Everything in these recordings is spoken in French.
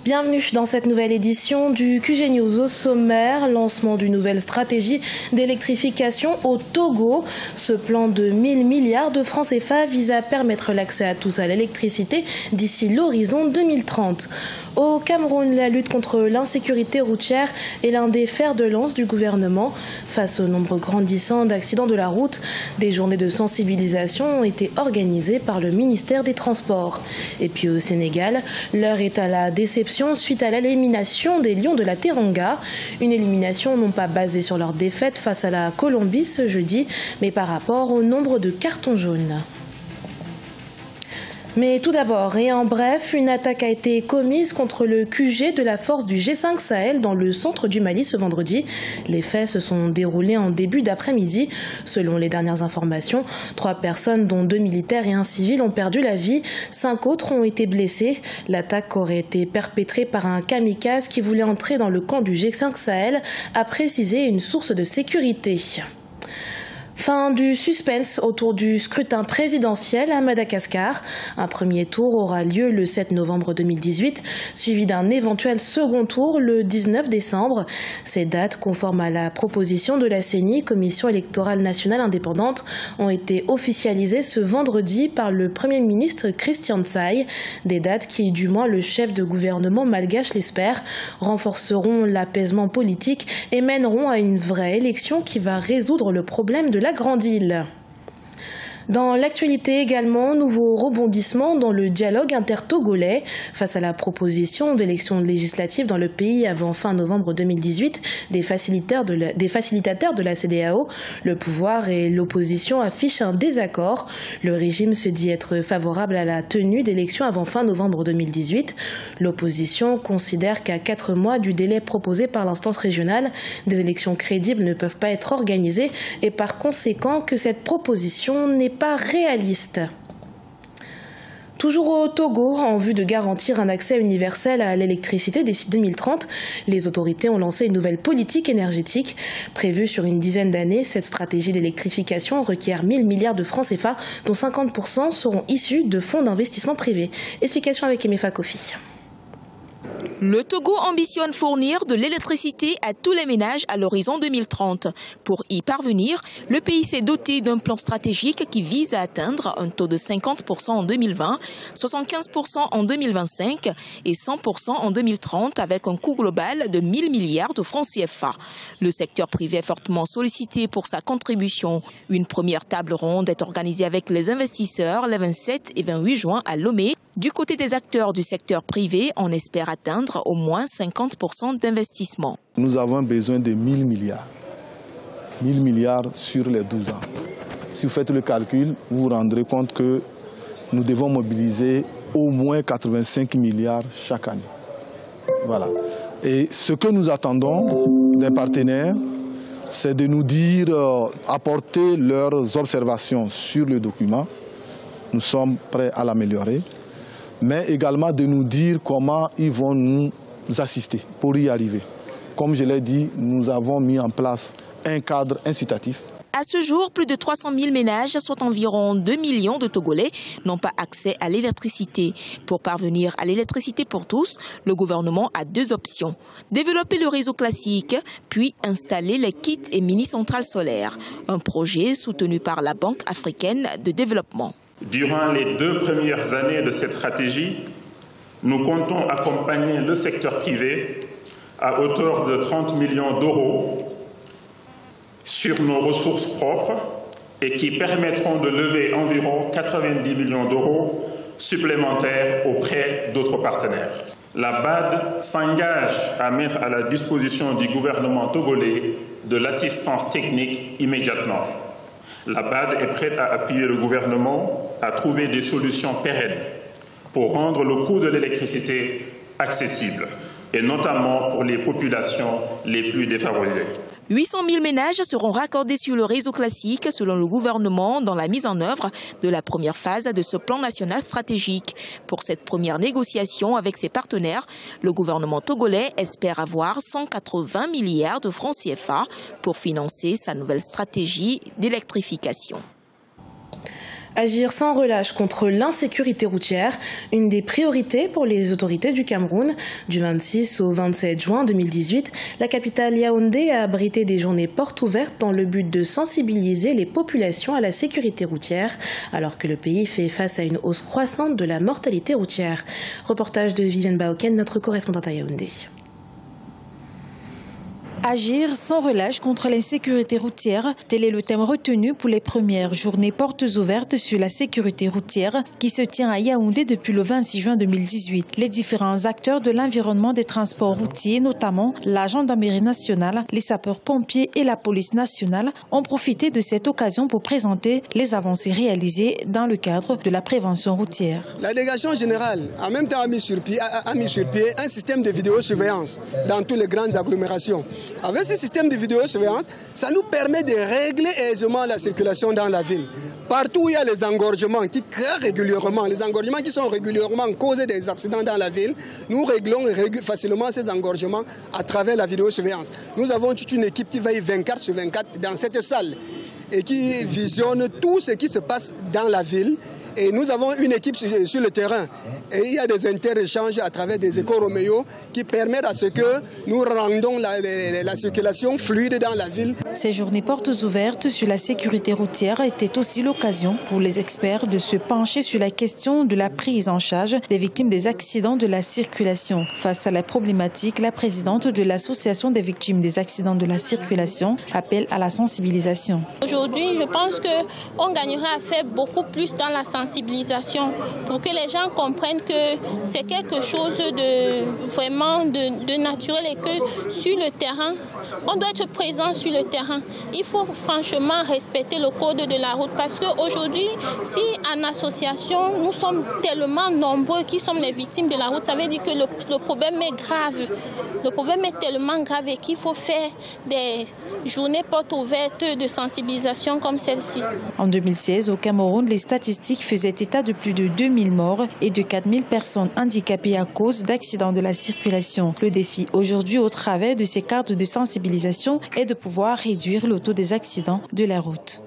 Bienvenue dans cette nouvelle édition du QG News. Au sommaire, lancement d'une nouvelle stratégie d'électrification au Togo. Ce plan de 1000 milliards de francs CFA vise à permettre l'accès à tous à l'électricité d'ici l'horizon 2030. Au Cameroun, la lutte contre l'insécurité routière est l'un des fers de lance du gouvernement. Face au nombre grandissant d'accidents de la route, des journées de sensibilisation ont été organisées par le ministère des Transports. Et puis au Sénégal, l'heure est à la déception suite à l'élimination des Lions de la Teranga. Une élimination non pas basée sur leur défaite face à la Colombie ce jeudi, mais par rapport au nombre de cartons jaunes. Mais tout d'abord, et en bref, une attaque a été commise contre le QG de la force du G5 Sahel dans le centre du Mali ce vendredi. Les faits se sont déroulés en début d'après-midi. Selon les dernières informations, 3 personnes, dont 2 militaires et un civil, ont perdu la vie. 5 autres ont été blessés. L'attaque aurait été perpétrée par un kamikaze qui voulait entrer dans le camp du G5 Sahel, a précisé une source de sécurité. Fin du suspense autour du scrutin présidentiel à Madagascar. Un premier tour aura lieu le 7 novembre 2018, suivi d'un éventuel second tour le 19 décembre. Ces dates, conformes à la proposition de la CENI, Commission électorale nationale indépendante, ont été officialisées ce vendredi par le Premier ministre Christian Tsaï. Des dates qui, du moins le chef de gouvernement malgache l'espère, renforceront l'apaisement politique et mèneront à une vraie élection qui va résoudre le problème de la Grande Île. Dans l'actualité également, nouveau rebondissement dans le dialogue intertogolais face à la proposition d'élections législatives dans le pays avant fin novembre 2018 des facilitateurs de la CEDEAO. Le pouvoir et l'opposition affichent un désaccord. Le régime se dit être favorable à la tenue d'élections avant fin novembre 2018. L'opposition considère qu'à 4 mois du délai proposé par l'instance régionale, des élections crédibles ne peuvent pas être organisées et par conséquent que cette proposition n'est pas réaliste. Toujours au Togo, en vue de garantir un accès universel à l'électricité d'ici 2030, les autorités ont lancé une nouvelle politique énergétique. Prévue sur une dizaine d'années, cette stratégie d'électrification requiert 1000 milliards de francs CFA, dont 50% seront issus de fonds d'investissement privés. Explication avec Emefa Kofi. Le Togo ambitionne fournir de l'électricité à tous les ménages à l'horizon 2030. Pour y parvenir, le pays s'est doté d'un plan stratégique qui vise à atteindre un taux de 50% en 2020, 75% en 2025 et 100% en 2030 avec un coût global de 1000 milliards de francs CFA. Le secteur privé est fortement sollicité pour sa contribution. Une première table ronde est organisée avec les investisseurs les 27 et 28 juin à Lomé. Du côté des acteurs du secteur privé, on espère atteindre au moins 50% d'investissement. Nous avons besoin de 1000 milliards. 1000 milliards sur les 12 ans. Si vous faites le calcul, vous vous rendrez compte que nous devons mobiliser au moins 85 milliards chaque année. Voilà. Et ce que nous attendons des partenaires, c'est de nous dire, apporter leurs observations sur le document. Nous sommes prêts à l'améliorer. Mais également de nous dire comment ils vont nous assister pour y arriver. Comme je l'ai dit, nous avons mis en place un cadre incitatif. À ce jour, plus de 300 000 ménages, soit environ 2 millions de Togolais, n'ont pas accès à l'électricité. Pour parvenir à l'électricité pour tous, le gouvernement a 2 options. Développer le réseau classique, puis installer les kits et mini-centrales solaires. Un projet soutenu par la Banque africaine de développement. Durant les 2 premières années de cette stratégie, nous comptons accompagner le secteur privé à hauteur de 30 millions d'euros sur nos ressources propres et qui permettront de lever environ 90 millions d'euros supplémentaires auprès d'autres partenaires. La BAD s'engage à mettre à la disposition du gouvernement togolais de l'assistance technique immédiatement. La BAD est prête à appuyer le gouvernement à trouver des solutions pérennes pour rendre le coût de l'électricité accessible, et notamment pour les populations les plus défavorisées. 800 000 ménages seront raccordés sur le réseau classique selon le gouvernement dans la mise en œuvre de la première phase de ce plan national stratégique. Pour cette première négociation avec ses partenaires, le gouvernement togolais espère avoir 180 milliards de francs CFA pour financer sa nouvelle stratégie d'électrification. Agir sans relâche contre l'insécurité routière, une des priorités pour les autorités du Cameroun. Du 26 au 27 juin 2018, la capitale Yaoundé a abrité des journées portes ouvertes dans le but de sensibiliser les populations à la sécurité routière, alors que le pays fait face à une hausse croissante de la mortalité routière. Reportage de Viviane Baoken, notre correspondante à Yaoundé. Agir sans relâche contre l'insécurité routière, tel est le thème retenu pour les premières journées portes ouvertes sur la sécurité routière qui se tient à Yaoundé depuis le 26 juin 2018. Les différents acteurs de l'environnement des transports routiers, notamment la gendarmerie nationale, les sapeurs-pompiers et la police nationale, ont profité de cette occasion pour présenter les avancées réalisées dans le cadre de la prévention routière. La délégation générale a même temps mis sur pied un système de vidéosurveillance dans toutes les grandes agglomérations. Avec ce système de vidéosurveillance, ça nous permet de régler aisément la circulation dans la ville. Partout où il y a les engorgements qui créent régulièrement, les engorgements qui sont régulièrement causés des accidents dans la ville, nous réglons facilement ces engorgements à travers la vidéosurveillance. Nous avons toute une équipe qui veille 24 sur 24 dans cette salle et qui visionne tout ce qui se passe dans la ville. Et nous avons une équipe sur le terrain. Et il y a des interéchanges à travers des éco-roméos qui permettent à ce que nous rendons la circulation fluide dans la ville. Ces journées portes ouvertes sur la sécurité routière étaient aussi l'occasion pour les experts de se pencher sur la question de la prise en charge des victimes des accidents de la circulation. Face à la problématique, la présidente de l'Association des victimes des accidents de la circulation appelle à la sensibilisation. Aujourd'hui, je pense qu'on gagnerait à faire beaucoup plus dans la sensibilisation pour que les gens comprennent que c'est quelque chose de vraiment de naturel et que sur le terrain, on doit être présent sur le terrain. Il faut franchement respecter le code de la route parce qu'aujourd'hui, si en association, nous sommes tellement nombreux qui sommes les victimes de la route, ça veut dire que le problème est grave. Le problème est tellement grave et qu'il faut faire des journées portes ouvertes de sensibilisation comme celle-ci. En 2016, au Cameroun, les statistiques faisait état de plus de 2000 morts et de 4000 personnes handicapées à cause d'accidents de la circulation. Le défi aujourd'hui au travers de ces cartes de sensibilisation est de pouvoir réduire le taux des accidents de la route.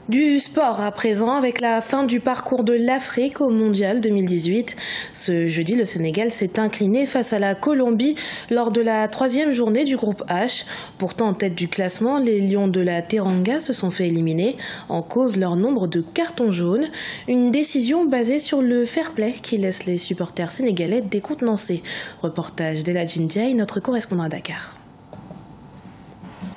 Du sport à présent avec la fin du parcours de l'Afrique au Mondial 2018. Ce jeudi, le Sénégal s'est incliné face à la Colombie lors de la 3e journée du groupe H. Pourtant en tête du classement, les Lions de la Teranga se sont fait éliminer en cause leur nombre de cartons jaunes. Une décision basée sur le fair play qui laisse les supporters sénégalais décontenancés. Reportage d'Ela Djindiaï, notre correspondant à Dakar.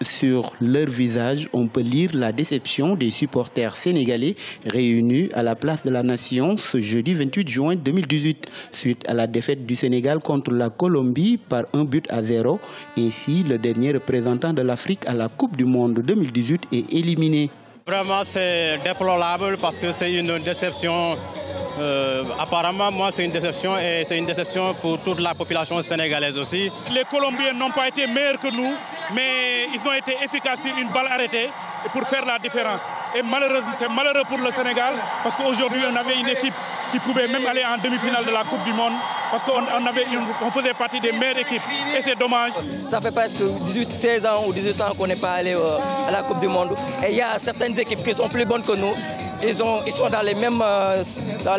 Sur leur visage, on peut lire la déception des supporters sénégalais réunis à la place de la Nation ce jeudi 28 juin 2018, suite à la défaite du Sénégal contre la Colombie par 1-0. Ainsi, le dernier représentant de l'Afrique à la Coupe du Monde 2018 est éliminé. Vraiment, c'est déplorable parce que c'est une déception. Apparemment, moi, c'est une déception et c'est une déception pour toute la population sénégalaise aussi. Les Colombiens n'ont pas été meilleurs que nous, mais ils ont été efficaces sur une balle arrêtée pour faire la différence. Et malheureusement, c'est malheureux pour le Sénégal parce qu'aujourd'hui, on avait une équipe qui pouvait même aller en demi-finale de la Coupe du Monde parce qu'on faisait partie des meilleures équipes. Et c'est dommage. Ça fait presque 16 ans ou 18 ans qu'on n'est pas allé à la Coupe du Monde. Et il y a certaines équipes qui sont plus bonnes que nous. Ils sont dans les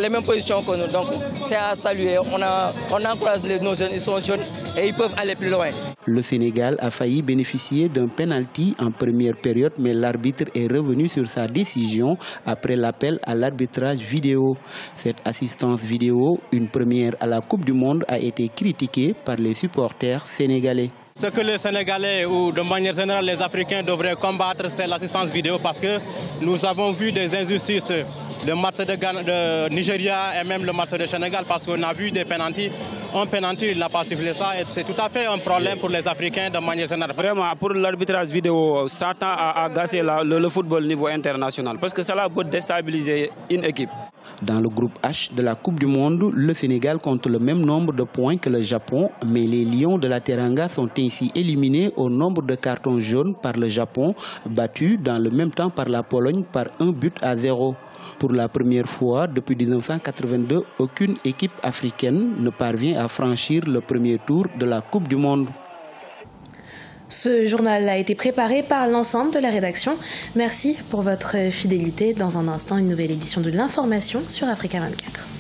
mêmes positions que nous. Donc c'est à saluer. On encourage nos jeunes, ils sont jeunes et ils peuvent aller plus loin. Le Sénégal a failli bénéficier d'un penalty en première période, mais l'arbitre est revenu sur sa décision après l'appel à l'arbitrage vidéo. Cette assistance vidéo, une première à la Coupe du Monde, a été critiquée par les supporters sénégalais. Ce que les Sénégalais ou de manière générale les Africains devraient combattre, c'est l'assistance vidéo parce que nous avons vu des injustices. Le match de Nigeria et même le match de Sénégal parce qu'on a vu des pénaltys. Un pénalty, il n'a pas sifflé ça et c'est tout à fait un problème pour les Africains de manière générale. Vraiment, pour l'arbitrage vidéo, ça tend à gasser le football au niveau international parce que cela peut déstabiliser une équipe. Dans le groupe H de la Coupe du Monde, le Sénégal compte le même nombre de points que le Japon, mais les Lions de la Teranga sont ainsi éliminés au nombre de cartons jaunes par le Japon, battu dans le même temps par la Pologne par 1-0. Pour la première fois depuis 1982, aucune équipe africaine ne parvient à franchir le premier tour de la Coupe du Monde. Ce journal a été préparé par l'ensemble de la rédaction. Merci pour votre fidélité. Dans un instant, une nouvelle édition de l'information sur Africa 24.